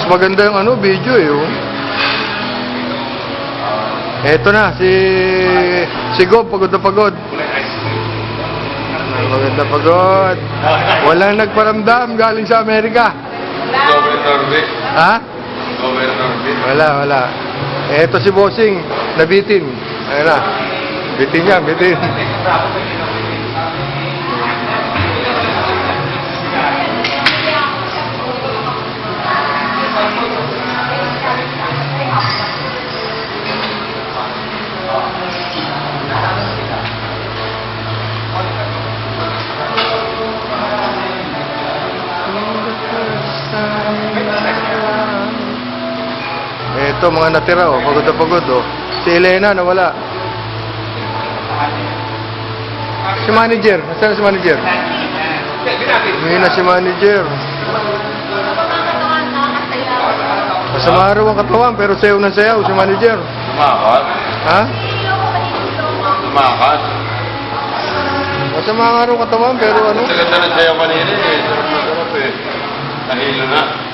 maganda yung ano, video eh. Oh. Eto na, si Gob, pagod na pagod. Pagod na pagod. Walang nagparamdam galing sa Amerika. Ha? Wala. Eto si Bossing, nabitin. Ayun na. Bitin yan, bitin. Ito mga natira oh, pagod na pagod oh. Si Elena nawala. Si manager, nasaan si manager? Hindi na si manager. Masama araw ang katawan pero sayaw na sayaw si manager. Tumakas? Ha? Tumakas? Masama araw ang katawan pero ano? Maganda na sayaw kanina eh. Sarap eh. Nahilo na.